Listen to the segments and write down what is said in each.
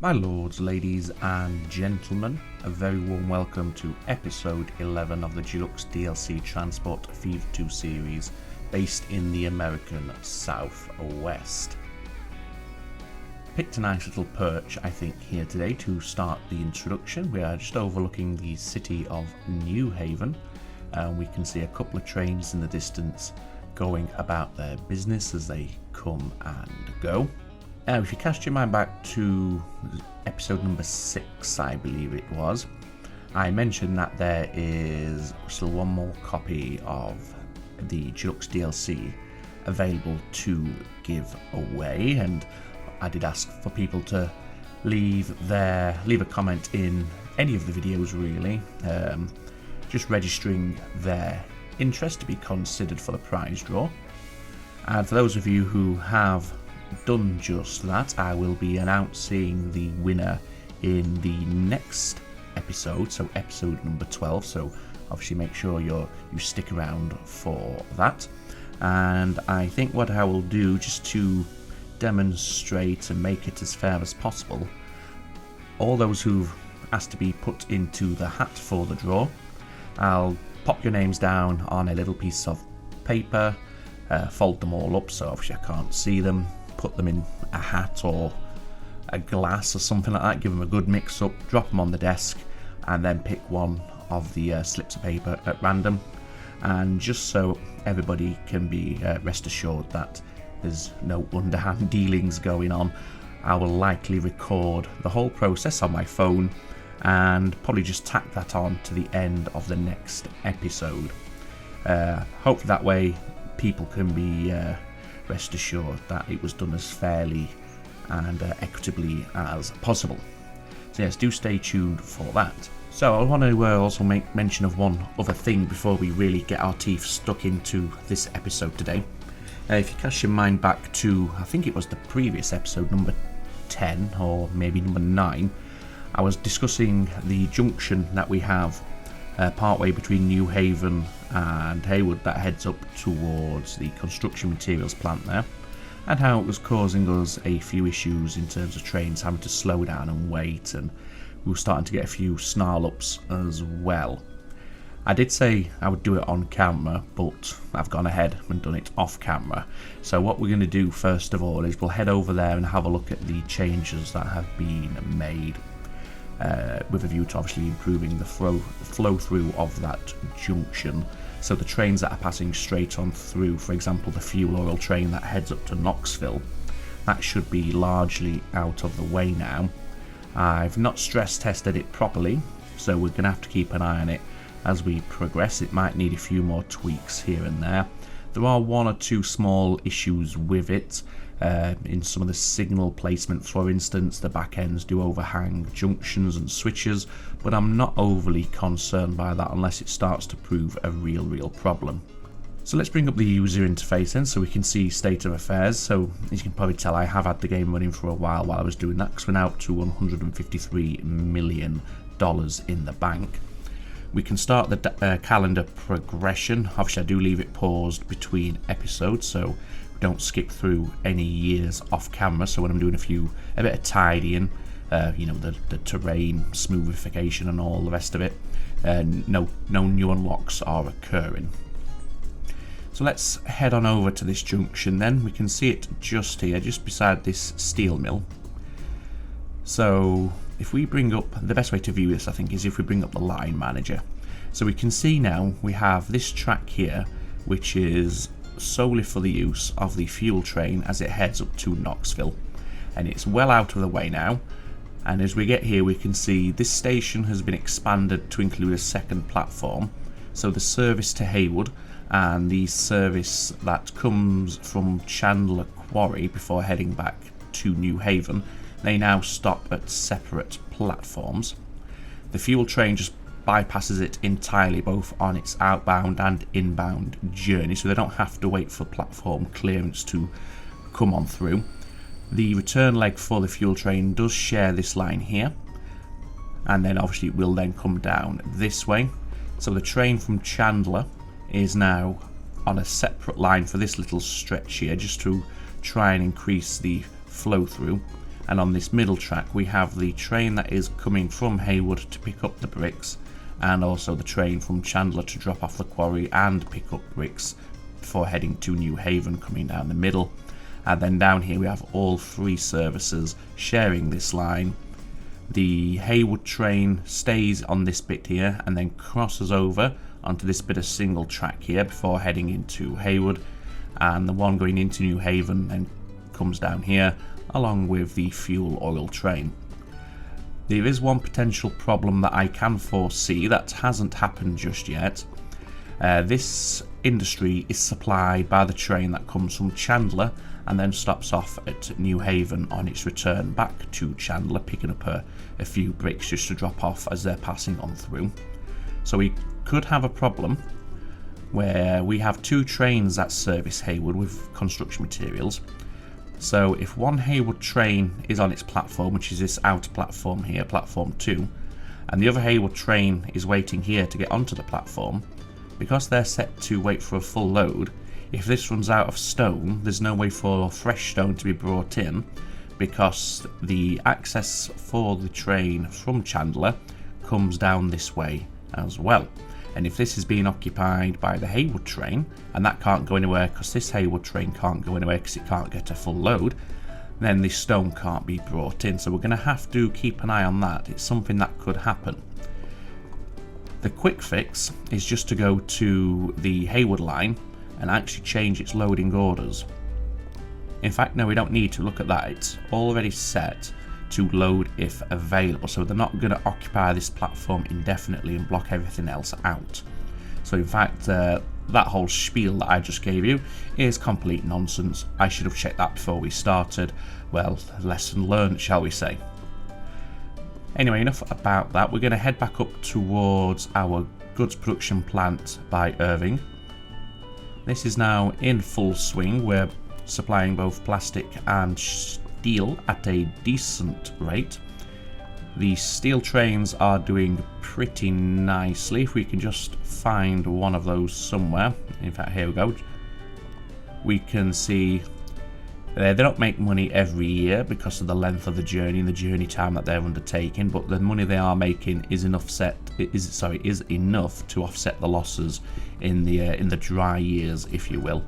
My lords, ladies and gentlemen, a very warm welcome to episode 11 of the Deluxe DLC Transport Fever 2 series based in the American Southwest. Picked a nice little perch I think here today to start the introduction. We are just overlooking the city of New Haven and we can see a couple of trains in the distance going about their business as they come and go. Now, if you cast your mind back to episode number 6, I believe it was, I mentioned that there is still one more copy of the Deluxe DLC available to give away, and I did ask for people to leave a comment in any of the videos really, just registering their interest to be considered for the prize draw. And for those of you who have done just that, I will be announcing the winner in the next episode, so episode number 12, so obviously make sure you stick around for that. And I think what I will do, just to demonstrate and make it as fair as possible, all those who've asked to be put into the hat for the draw, I'll pop your names down on a little piece of paper, fold them all up so obviously I can't see them, put them in a hat or a glass or something like that, give them a good mix up, drop them on the desk, and then pick one of the slips of paper at random. And just so everybody can be rest assured that there's no underhand dealings going on, I will likely record the whole process on my phone and probably just tack that on to the end of the next episode. Hopefully that way people can be rest assured that it was done as fairly and equitably as possible. So yes, do stay tuned for that. So I want to also make mention of one other thing before we really get our teeth stuck into this episode today. If you cast your mind back to, I think it was the previous episode, number 10 or maybe number 9, I was discussing the junction that we have partway between New Haven and Haywood that heads up towards the construction materials plant there, and how it was causing us a few issues in terms of trains having to slow down and wait, and we were starting to get a few snarl ups as well. I did say I would do it on camera, but I've gone ahead and done it off camera. So what we're going to do first of all is we'll head over there and have a look at the changes that have been made, with a view to obviously improving the flow through of that junction. So the trains that are passing straight on through, for example the fuel oil train that heads up to Knoxville, that should be largely out of the way now. I've not stress tested it properly, so we're going to have to keep an eye on it as we progress. It might need a few more tweaks here and there. There are one or two small issues with it. In some of the signal placement, for instance, the back ends do overhang junctions and switches, but I'm not overly concerned by that unless it starts to prove a real problem. So let's bring up the user interface then so we can see state of affairs. So as you can probably tell, I have had the game running for a while I was doing that, because we're now up to $153 million in the bank. We can start the calendar progression. Obviously I do leave it paused between episodes so we don't skip through any years off camera. So when I'm doing a bit of tidying, the terrain, smoothification and all the rest of it, no new unlocks are occurring. So let's head on over to this junction then. We can see it just here, just beside this steel mill. So if we bring up, the best way to view this I think is if we bring up the line manager. So we can see now we have this track here which is solely for the use of the fuel train as it heads up to Knoxville, and it's well out of the way now. And as we get here we can see this station has been expanded to include a second platform, so the service to Haywood and the service that comes from Chandler Quarry before heading back to New Haven, they now stop at separate platforms. The fuel train just bypasses it entirely, both on its outbound and inbound journey, so they don't have to wait for platform clearance to come on through. The return leg for the fuel train does share this line here, and then obviously it will then come down this way. So the train from Chandler is now on a separate line for this little stretch here, just to try and increase the flow through. and on this middle track we have the train that is coming from Haywood to pick up the bricks, and also the train from Chandler to drop off the quarry and pick up bricks before heading to New Haven coming down the middle. And then down here we have all three services sharing this line. The Haywood train stays on this bit here and then crosses over onto this bit of single track here before heading into Haywood, and the one going into New Haven then comes down here along with the fuel oil train. There is one potential problem that I can foresee that hasn't happened just yet. This industry is supplied by the train that comes from Chandler and then stops off at New Haven on its return back to Chandler, picking up a few bricks just to drop off as they're passing on through. So we could have a problem where we have two trains that service Haywood with construction materials. So if one Haywood train is on its platform, which is this outer platform here, platform 2, and the other Haywood train is waiting here to get onto the platform, because they're set to wait for a full load, if this runs out of stone, there's no way for fresh stone to be brought in, because the access for the train from Chandler comes down this way as well. And if this is being occupied by the Haywood train, and that can't go anywhere because this Haywood train can't go anywhere because it can't get a full load, then the stone can't be brought in. So we're going to have to keep an eye on that. It's something that could happen. The quick fix is just to go to the Haywood line and actually change its loading orders. In fact, no, we don't need to look at that. It's already set to load if available, so they're not going to occupy this platform indefinitely and block everything else out. So in fact, that whole spiel that I just gave you is complete nonsense. I should have checked that before we started. Well, lesson learned, shall we say. Anyway, enough about that. We're going to head back up towards our goods production plant by Irving. This is now in full swing. We're supplying both plastic and steel at a decent rate. The steel trains are doing pretty nicely. If we can just find one of those somewhere. In fact, here we go. We can see they don't make money every year because of the length of the journey and the journey time that they're undertaking, but the money they are making is enough to offset the losses in the dry years, if you will.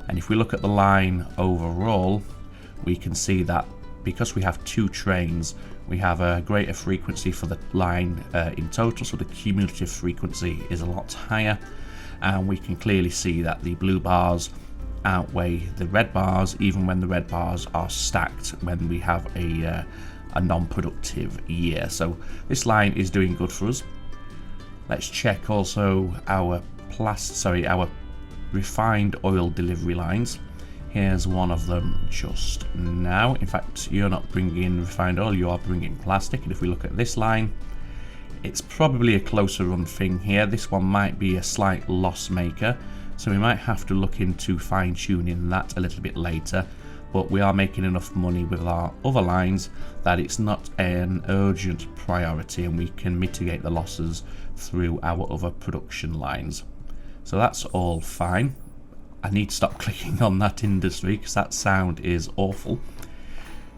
And if we look at the line overall, we can see that because we have two trains, we have a greater frequency for the line in total, so the cumulative frequency is a lot higher, and we can clearly see that the blue bars outweigh the red bars, even when the red bars are stacked when we have a non-productive year. So this line is doing good for us. Let's check also our refined oil delivery lines. Here's one of them just now. In fact, you're not bringing in refined oil, you are bringing plastic. And if we look at this line, it's probably a closer run thing here. This one might be a slight loss maker, so we might have to look into fine-tuning that a little bit later. But we are making enough money with our other lines that it's not an urgent priority, and we can mitigate the losses through our other production lines. So that's all fine. I need to stop clicking on that industry because that sound is awful.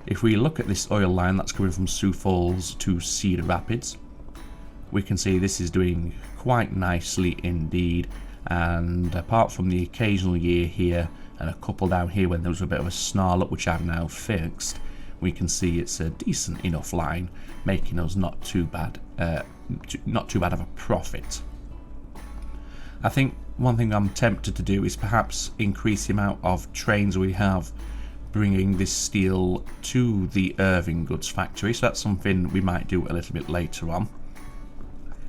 If we look at this oil line that's coming from Sioux Falls to Cedar Rapids, we can see this is doing quite nicely indeed. And apart from the occasional year here and a couple down here when there was a bit of a snarl up, which I've now fixed, we can see it's a decent enough line, making us not too bad of a profit. I think one thing I'm tempted to do is perhaps increase the amount of trains we have bringing this steel to the Irving goods factory, so that's something we might do a little bit later on.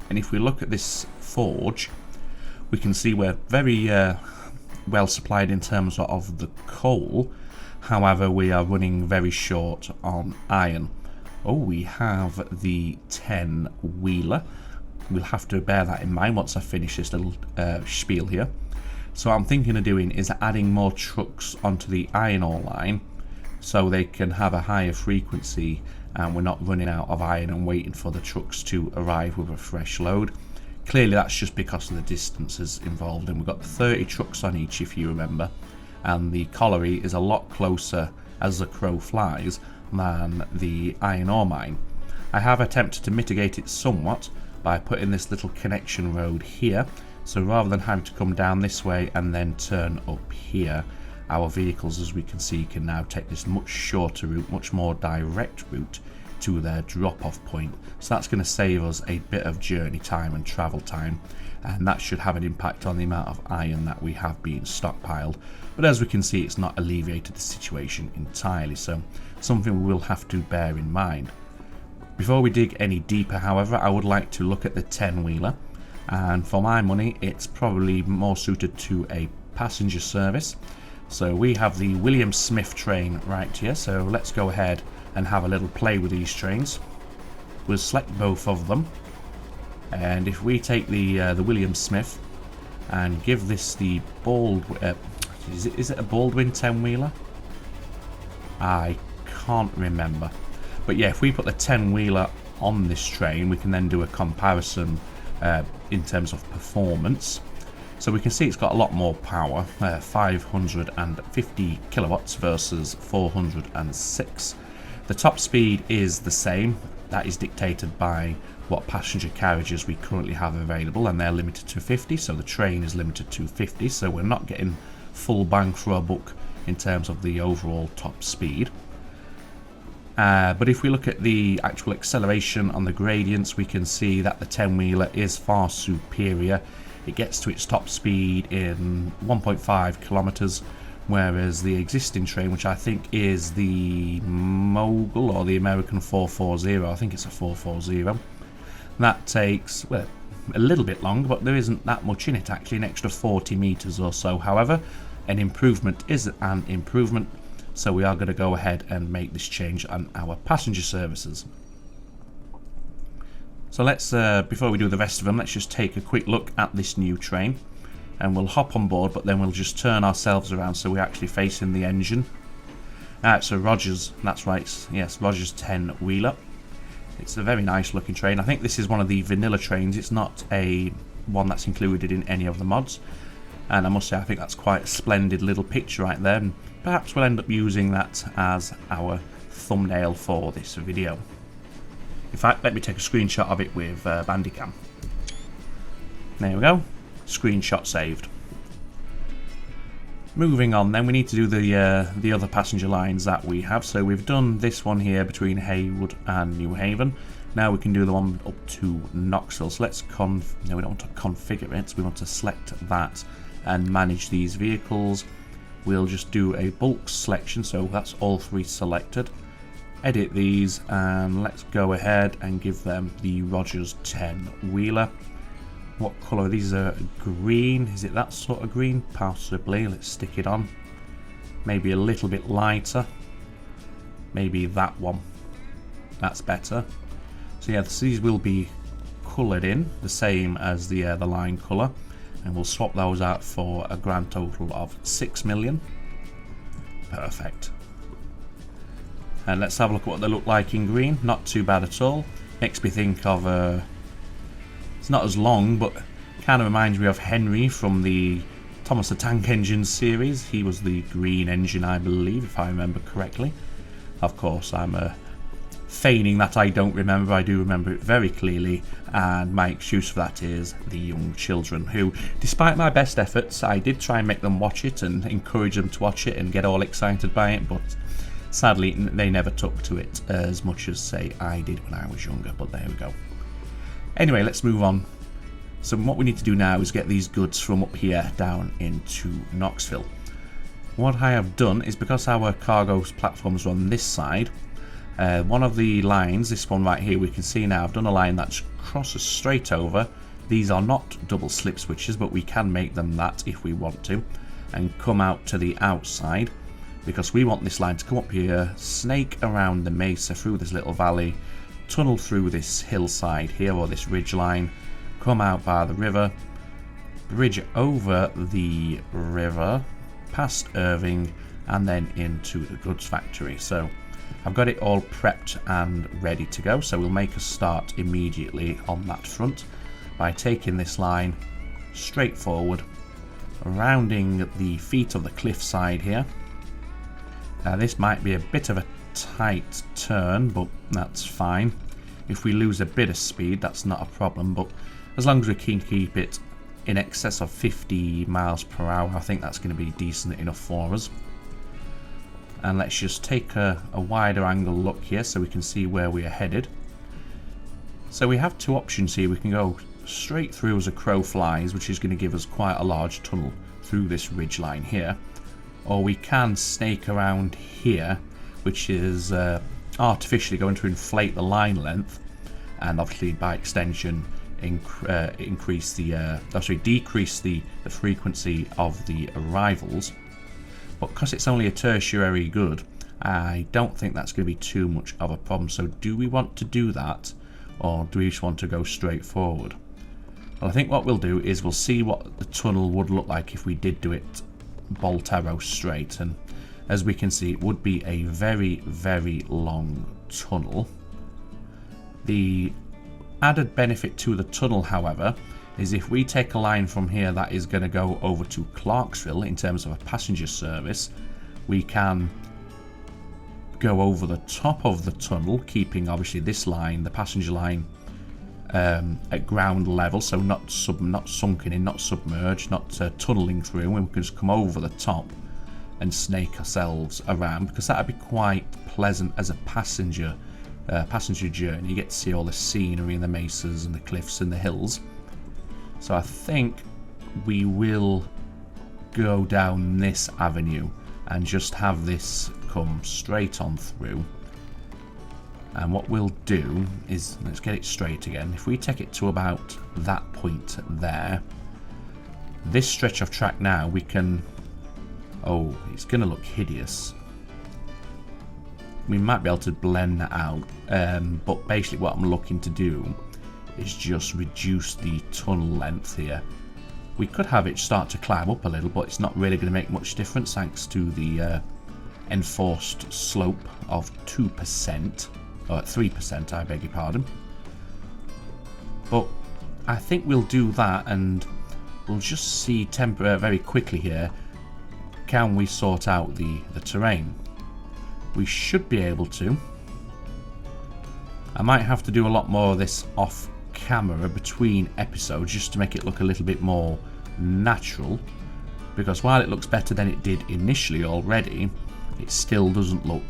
And if we look at this forge, we can see we're very well supplied in terms of the coal. However, we are running very short on iron. Oh, we have the 10-wheeler. We'll have to bear that in mind once I finish this little spiel here. So what I'm thinking of doing is adding more trucks onto the iron ore line so they can have a higher frequency and we're not running out of iron and waiting for the trucks to arrive with a fresh load. Clearly that's just because of the distances involved, and we've got 30 trucks on each, if you remember, and the colliery is a lot closer as the crow flies than the iron ore mine. I have attempted to mitigate it somewhat by putting this little connection road here, so rather than having to come down this way and then turn up here, our vehicles, as we can see, can now take this much shorter route, much more direct route to their drop-off point. So that's going to save us a bit of journey time and travel time, and that should have an impact on the amount of iron that we have being stockpiled. But as we can see, it's not alleviated the situation entirely, so something we will have to bear in mind. Before we dig any deeper, however, I would like to look at the 10-wheeler, and for my money it's probably more suited to a passenger service. So we have the William Smith train right here, so let's go ahead and have a little play with these trains. We'll select both of them, and if we take the William Smith and give this the is it a Baldwin 10-wheeler? I can't remember. But yeah, if we put the 10-wheeler on this train, we can then do a comparison in terms of performance. So we can see it's got a lot more power, 550 kilowatts versus 406. The top speed is the same. That is dictated by what passenger carriages we currently have available, and they're limited to 50, so the train is limited to 50, so we're not getting full bang for our buck in terms of the overall top speed. But if we look at the actual acceleration on the gradients, we can see that the 10-wheeler is far superior. It gets to its top speed in 1.5 kilometers, whereas the existing train, which I think is the Mogul or the American 440, I think it's a 440, that takes, well, a little bit longer, but there isn't that much in it actually, an extra 40 meters or so. However, an improvement is an improvement. So we are going to go ahead and make this change on our passenger services. So let's, before we do the rest of them, let's just take a quick look at this new train. And we'll hop on board, but then we'll just turn ourselves around so we're actually facing the engine. So Rogers, that's right, yes, Rogers 10-wheeler. It's a very nice looking train. I think this is one of the vanilla trains. It's not a one that's included in any of the mods. And I must say, I think that's quite a splendid little picture right there. And perhaps we'll end up using that as our thumbnail for this video. In fact, let me take a screenshot of it with Bandicam. There we go. Screenshot saved. Moving on then, we need to do the other passenger lines that we have. So we've done this one here between Haywood and New Haven. Now we can do the one up to Knoxville. So let's no, we don't want to configure it. We want to select that and manage these vehicles. We'll just do a bulk selection, so that's all three selected. Edit these, and let's go ahead and give them the Rogers 10-wheeler. What colour? These are green. Is it that sort of green? Possibly. Let's stick it on. Maybe a little bit lighter. Maybe that one. That's better. So yeah, these will be coloured in the same as the line colour, and we'll swap those out for a grand total of 6 million. Perfect. And let's have a look at what they look like in green. Not too bad at all. Makes me think of it's not as long, but kind of reminds me of Henry from the Thomas the Tank Engine series. He was the green engine, I believe, if I remember correctly. Of course, I'm feigning that I don't remember. I do remember it very clearly, and my excuse for that is the young children who, despite my best efforts, I did try and make them watch it and encourage them to watch it and get all excited by it, but sadly they never took to it as much as, say, I did when I was younger. But there we go. Anyway, let's move on. So what we need to do now is get these goods from up here down into Knoxville. What I have done is, because our cargo platforms are on this side, one of the lines, this one right here, we can see now I've done a line that crosses straight over. These are not double slip switches, but we can make them that if we want to, and come out to the outside, because we want this line to come up here, snake around the mesa through this little valley, tunnel through this hillside here, or this ridge line, come out by the river, bridge over the river, past Irving, and then into the goods factory. So I've got it all prepped and ready to go, so we'll make a start immediately on that front by taking this line straight forward, rounding the feet of the cliffside here. Now this might be a bit of a tight turn, but that's fine. If we lose a bit of speed, that's not a problem, but as long as we can keep it in excess of 50 miles per hour, I think that's going to be decent enough for us. And let's just take a wider angle look here so we can see where we are headed. So we have two options here. We can go straight through as a crow flies, which is going to give us quite a large tunnel through this ridgeline here. Or we can snake around here, which is artificially going to inflate the line length, and obviously by extension decrease the frequency of the arrivals. But because it's only a tertiary good, I don't think that's going to be too much of a problem. So do we want to do that, or do we just want to go straight forward? Well, I think what we'll do is we'll see what the tunnel would look like if we did do it bolt arrow straight, and as we can see, it would be a very, very long tunnel. The added benefit to the tunnel, however, is if we take a line from here that is going to go over to Clarksville in terms of a passenger service, we can go over the top of the tunnel, keeping obviously this line, the passenger line, at ground level, so not sunken in, not submerged, not tunneling through, and we can just come over the top and snake ourselves around, because that would be quite pleasant as a passenger journey. You get to see all the scenery and the mesas and the cliffs and the hills. So I think we will go down this avenue and just have this come straight on through. And what we'll do is, let's get it straight again. If we take it to about that point there, this stretch of track now, we can... Oh, it's going to look hideous. We might be able to blend that out. But basically what I'm looking to do is just reduce the tunnel length here. We could have it start to climb up a little, but it's not really going to make much difference thanks to the enforced slope of 2%. Or 3%, I beg your pardon. But I think we'll do that, and we'll just see very quickly here, can we sort out the terrain? We should be able to. I might have to do a lot more of this off camera between episodes just to make it look a little bit more natural, because while it looks better than it did initially already, it still doesn't look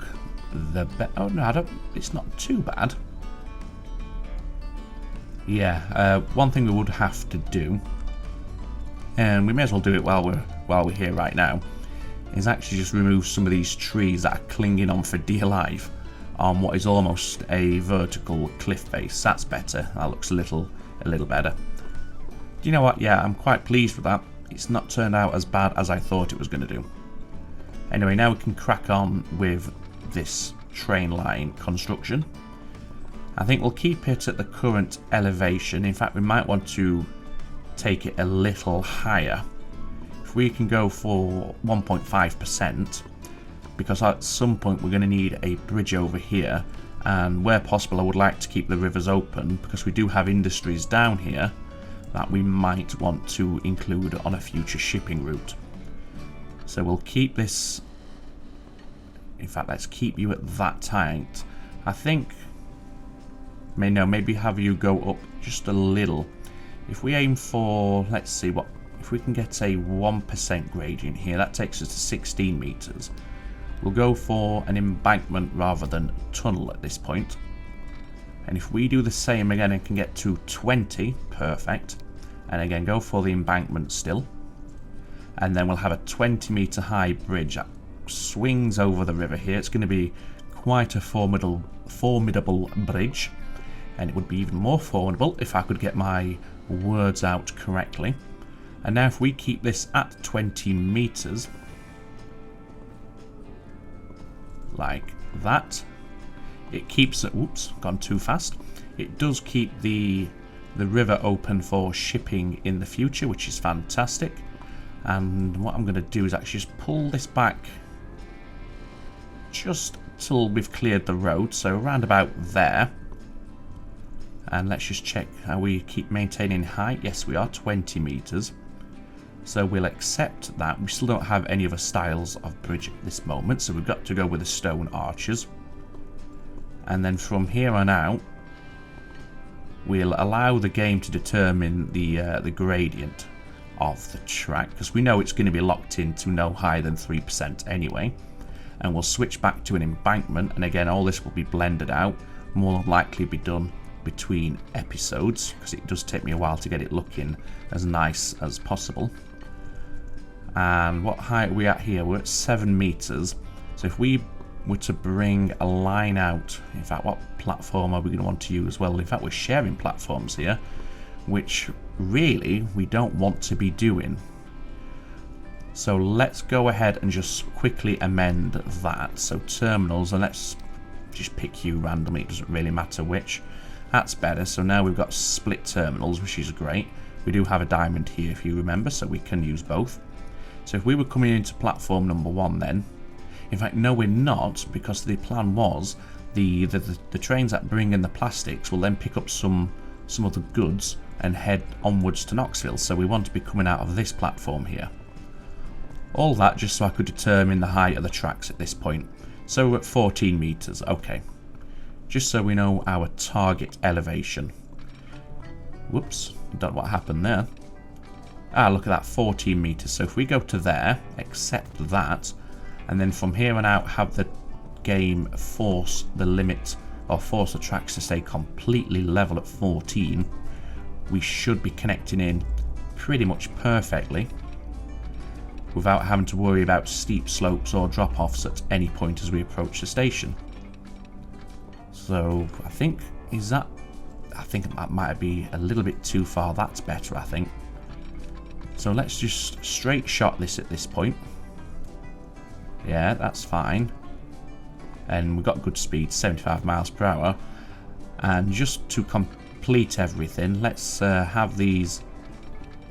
the best. Oh no, it's not too bad. Yeah, one thing we would have to do, and we may as well do it while we're here right now, is actually just remove some of these trees that are clinging on for dear life on what is almost a vertical cliff face. That's better. That looks a little better. Do you know what? Yeah, I'm quite pleased with that. It's not turned out as bad as I thought it was going to do. Anyway, now we can crack on with this train line construction. I think we'll keep it at the current elevation. In fact, we might want to take it a little higher. If we can go for 1.5%, because at some point we're going to need a bridge over here, and where possible I would like to keep the rivers open, because we do have industries down here that we might want to include on a future shipping route. So we'll keep this. In fact, let's keep you at that height. I think, maybe have you go up just a little. If we aim for, let's see, if we can get a 1% gradient here, that takes us to 16 meters. We'll go for an embankment rather than tunnel at this point. And if we do the same again and can get to 20, perfect. And again, go for the embankment still. And then we'll have a 20-meter high bridge that swings over the river here. It's going to be quite a formidable bridge, and it would be even more formidable if I could get my words out correctly. And now if we keep this at 20 meters like that, it keeps it, oops, gone too fast. It does keep the river open for shipping in the future, which is fantastic. And what I'm going to do is actually just pull this back just till we've cleared the road, so around about there. And let's just check how we keep maintaining height. Yes, we are 20 meters. So we'll accept that. We still don't have any other styles of bridge at this moment, so we've got to go with the stone arches. and then from here on out we'll allow the game to determine the gradient of the track, because we know it's going to be locked in to no higher than 3% anyway. And we'll switch back to an embankment, and again all this will be blended out, more than likely be done between episodes, because it does take me a while to get it looking as nice as possible. And what height are we at here? We're at 7 meters. So if we were to bring a line out, in fact, what platform are we going to want to use? Well, in fact, we're sharing platforms here, which really we don't want to be doing. So let's go ahead and just quickly amend that. So terminals, and let's just pick you randomly, it doesn't really matter which. That's better. So now we've got split terminals, which is great. We do have a diamond here, if you remember, so we can use both. So if we were coming into platform number 1 then, in fact no we're not, because the plan was the trains that bring in the plastics will then pick up some of the goods and head onwards to Knoxville. So we want to be coming out of this platform here. All that just so I could determine the height of the tracks at this point. So we're at 14 meters, okay. Just so we know our target elevation. Whoops, don't know what happened there. Ah, look at that, 14 meters. So if we go to there, accept that, and then from here on out have the game force the limit, or force the tracks to stay completely level at 14, we should be connecting in pretty much perfectly without having to worry about steep slopes or drop-offs at any point as we approach the station. So I think that might be a little bit too far. That's better, I think. So let's just straight shot this at this point. Yeah, that's fine. And we've got good speed, 75 miles per hour. And just to complete everything, let's have these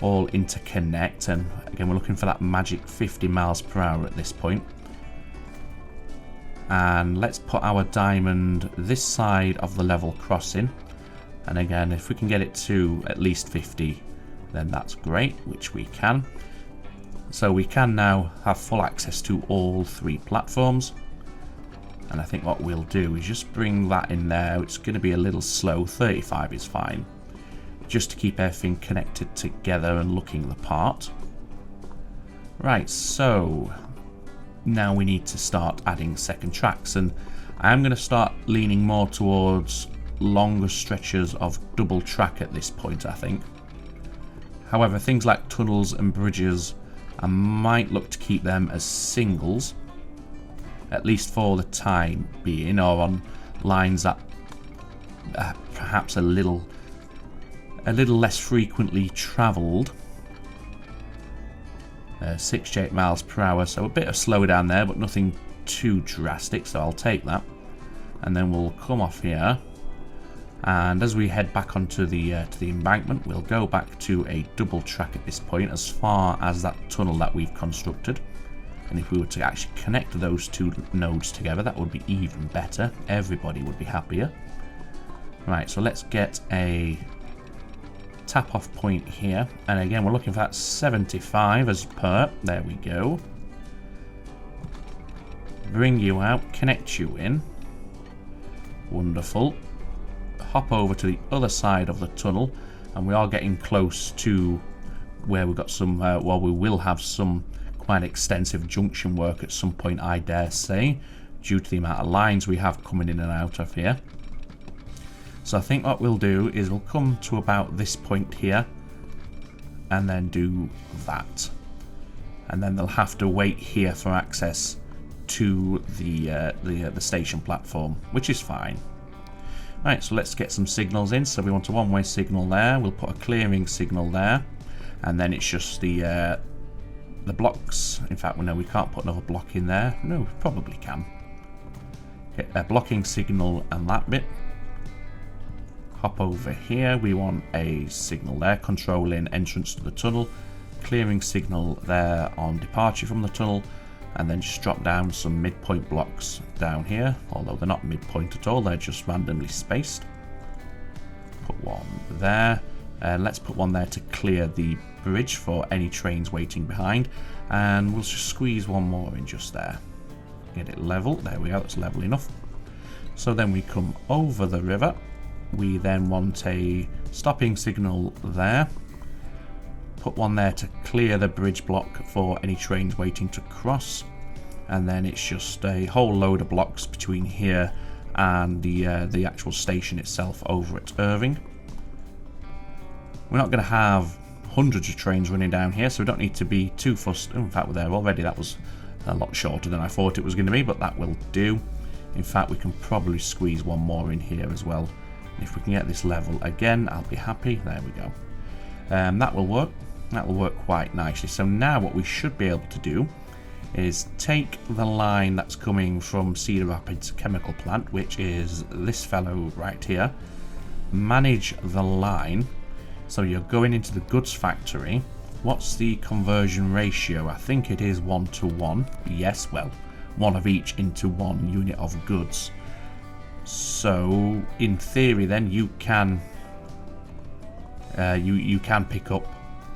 all interconnect. And again, we're looking for that magic 50 miles per hour at this point. And let's put our diamond this side of the level crossing. And again, if we can get it to at least 50, then that's great, which we can. So we can now have full access to all 3 platforms. And I think what we'll do is just bring that in there. It's going to be a little slow, 35 is fine. Just to keep everything connected together and looking the part. Right, so now we need to start adding second tracks, and I'm going to start leaning more towards longer stretches of double track at this point, I think. However, things like tunnels and bridges, I might look to keep them as singles, at least for the time being, or on lines that perhaps a little less frequently travelled. 6 to 8 miles per hour, so a bit of slowdown there, but nothing too drastic, so I'll take that. And then we'll come off here, and as we head back onto the embankment, we'll go back to a double track at this point, as far as that tunnel that we've constructed. And if we were to actually connect those 2 nodes together, that would be even better. Everybody would be happier. Right, so let's get a tap off point here, and again we're looking for that 75 as per. There we go. Bring you out, connect you in. Wonderful. Hop over to the other side of the tunnel, and we are getting close to where we've got some well, we will have some quite extensive junction work at some point, I dare say, due to the amount of lines we have coming in and out of here. So I think what we'll do is we'll come to about this point here and then do that. And then they'll have to wait here for access to the station platform, which is fine. Right, so let's get some signals in. So we want a one-way signal there. We'll put a clearing signal there. And then it's just the blocks. In fact, no, we can't put another block in there. No, we probably can. Okay, a blocking signal and that bit. Hop over here, we want a signal there controlling entrance to the tunnel, clearing signal there on departure from the tunnel, and then just drop down some midpoint blocks down here, although they're not midpoint at all, they're just randomly spaced. Put one there, and let's put one there to clear the bridge for any trains waiting behind, and we'll just squeeze one more in just there. Get it level, there we go, that's level enough. So then we come over the river. We then want a stopping signal there. Put one there to clear the bridge block for any trains waiting to cross. And then it's just a whole load of blocks between here and the actual station itself over at Irving. We're not going to have hundreds of trains running down here, so we don't need to be too fussed. In fact, we're there already. That was a lot shorter than I thought it was going to be, but that will do. In fact, we can probably squeeze one more in here as well. If we can get this level again, I'll be happy. There we go. That will work. That will work quite nicely. So now what we should be able to do is take the line that's coming from Cedar Rapids Chemical Plant, which is this fellow right here, manage the line. So you're going into the goods factory. What's the conversion ratio? I think it is 1 to 1. Yes, well, one of each into one unit of goods. So in theory then you can you can pick up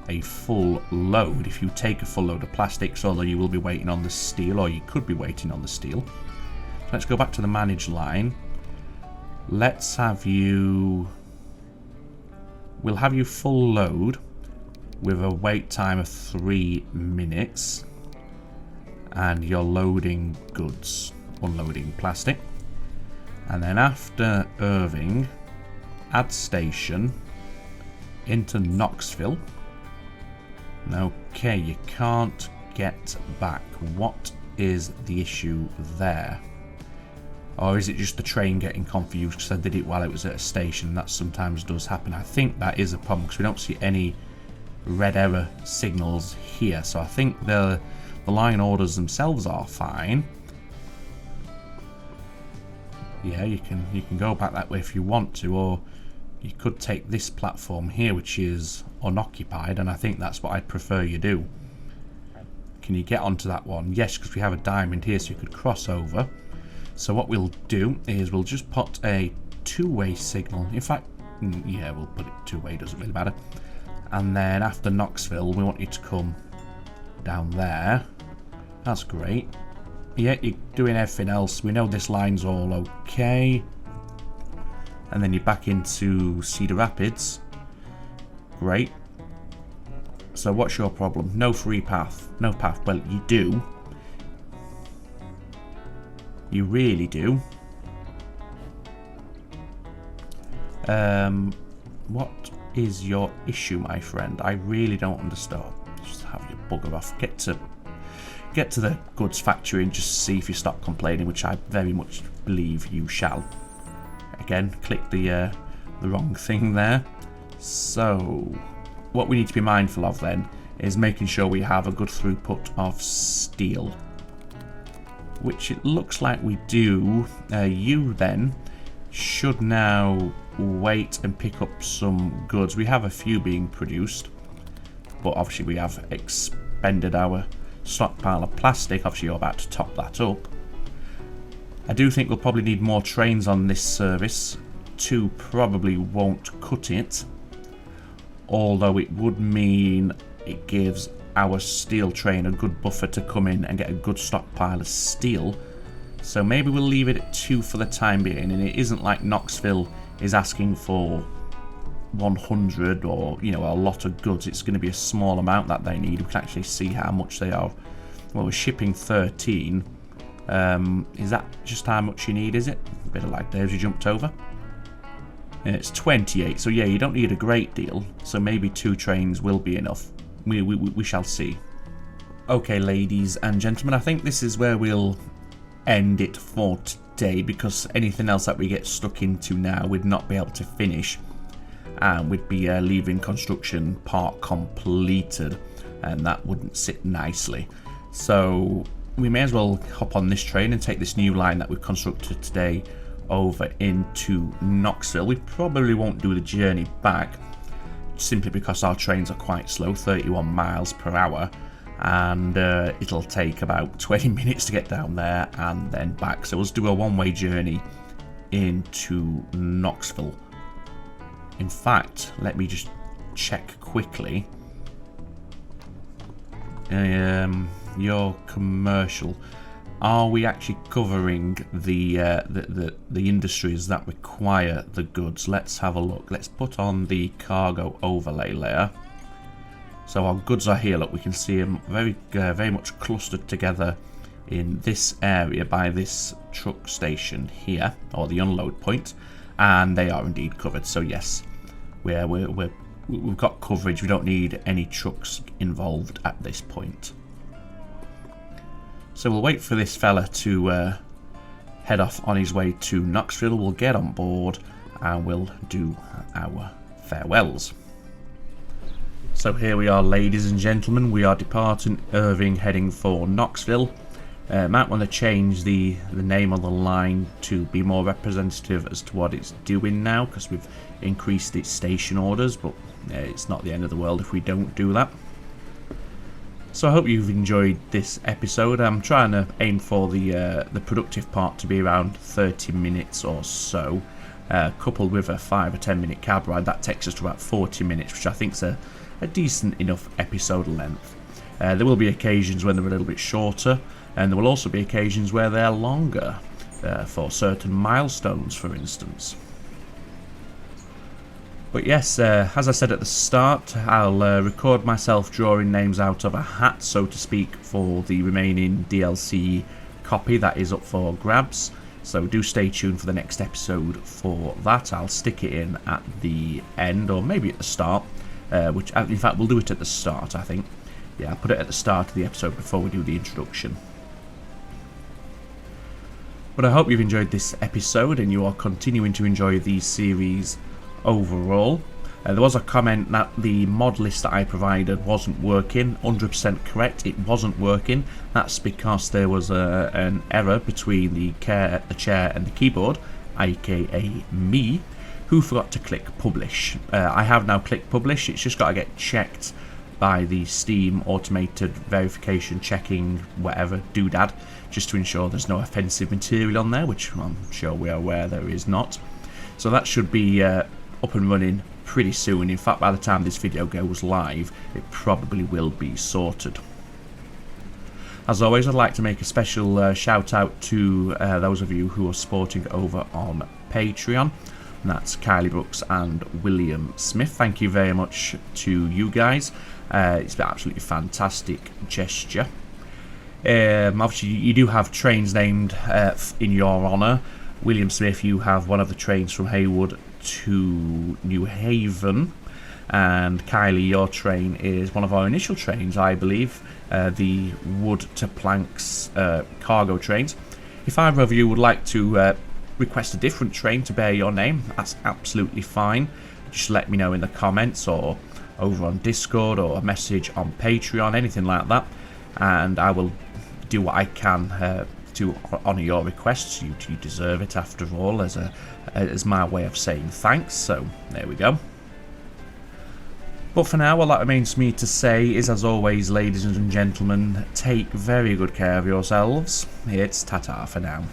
a full load if you take a full load of plastics, although you will be waiting on the steel, or you could be waiting on the steel. Let's go back to the managed line. Let's have you... We'll have you full load with a wait time of 3 minutes. And you're loading goods, unloading plastic. And then after Irving, add station into Knoxville. Okay, you can't get back. What is the issue there? Or is it just the train getting confused because I did it while it was at a station? That sometimes does happen. I think that is a problem because we don't see any red error signals here. So I think the line orders themselves are fine. Yeah, you can go back that way if you want to, or you could take this platform here, which is unoccupied, and I think that's what I'd prefer you do. Can you get onto that one? Yes, because we have a diamond here, so you could cross over. So what we'll do is we'll just put a two-way signal. In fact, yeah, we'll put it two-way, doesn't really matter. And then after Knoxville, we want you to come down there. That's great. Yeah, you're doing everything else. We know this line's all okay. And then you're back into Cedar Rapids. Great. So what's your problem? No free path. No path. Well, you do. You really do. What is your issue, my friend? I really don't understand. Just have you bugger off. Get to the goods factory and just see if you stop complaining, which I very much believe you shall. Again, click the wrong thing there. So what we need to be mindful of then is making sure we have a good throughput of steel, which it looks like we do. You then should now wait and pick up some goods. We have a few being produced, but obviously we have expended our stockpile of plastic. Obviously you're about to top that up. I do think we'll probably need more trains on this service. 2 probably won't cut it, although it would mean it gives our steel train a good buffer to come in and get a good stockpile of steel. So maybe we'll leave it at 2 for the time being, and it isn't like Knoxville is asking for 100 or, you know, a lot of goods. It's going to be a small amount that they need. We can actually see how much they are. Well, we're shipping 13. Is that just how much you need, is it? A bit of lag there as you jumped over. And it's 28, so yeah, you don't need a great deal. So maybe 2 trains will be enough. We shall see. Okay, ladies and gentlemen, I think this is where we'll end it for today, because anything else that we get stuck into now we'd not be able to finish, and we'd be leaving construction part completed, and that wouldn't sit nicely. So we may as well hop on this train and take this new line that we've constructed today over into Knoxville. We probably won't do the journey back, simply because our trains are quite slow, 31 miles per hour, and it'll take about 20 minutes to get down there and then back. So let's do a one-way journey into Knoxville. In fact, let me just check quickly. Your commercial. are we actually covering the industries that require the goods? Let's have a look. Let's put on the cargo overlay layer. So our goods are here. Look, we can see them very much clustered together in this area by this truck station here, or the unload point, and they are indeed covered. So yes, we've got coverage. We don't need any trucks involved at this point. So we'll wait for this fella to head off on his way to Knoxville. We'll get on board and we'll do our farewells. So here we are, ladies and gentlemen. We are departing Irving, heading for Knoxville. Might want to change the name on the line to be more representative as to what it's doing now, because we've increased its station orders, but it's not the end of the world if we don't do that. So I hope you've enjoyed this episode. I'm trying to aim for the productive part to be around 30 minutes or so, coupled with a 5 or 10 minute cab ride. That takes us to about 40 minutes, which I think is a decent enough episode length. There will be occasions when they're a little bit shorter, and there will also be occasions where they're longer, for certain milestones, for instance. But yes, as I said at the start, I'll record myself drawing names out of a hat, so to speak, for the remaining DLC copy that is up for grabs. So do stay tuned for the next episode for that. I'll stick it in at the end, or maybe at the start, which in fact we'll do it at the start, I think. Yeah, I'll put it at the start of the episode before we do the introduction. But I hope you've enjoyed this episode and you are continuing to enjoy the series overall. There was a comment that the mod list that I provided wasn't working. 100% correct, it wasn't working. That's because there was an error between the chair and the keyboard, aka me, who forgot to click publish. I have now clicked publish. It's just got to get checked by the Steam automated verification checking whatever doodad, just to ensure there's no offensive material on there, which I'm sure we are aware there is not. So that should be up and running pretty soon. In fact, by the time this video goes live, it probably will be sorted. As always, I'd like to make a special shout out to those of you who are supporting over on Patreon. And that's Kylie Brooks and William Smith. Thank you very much to you guys. It's been absolutely fantastic gesture. Obviously, you do have trains named in your honour. William Smith, you have one of the trains from Haywood to New Haven, and Kylie, your train is one of our initial trains, I believe, the wood to planks cargo trains. If either of you would like to request a different train to bear your name, that's absolutely fine. Just let me know in the comments or over on Discord or a message on Patreon, anything like that, and I will do what I can to honour your requests. You deserve it, after all, as my way of saying thanks. So there we go. But for now, all that remains for me to say is, as always, ladies and gentlemen, take very good care of yourselves. It's ta-ta for now.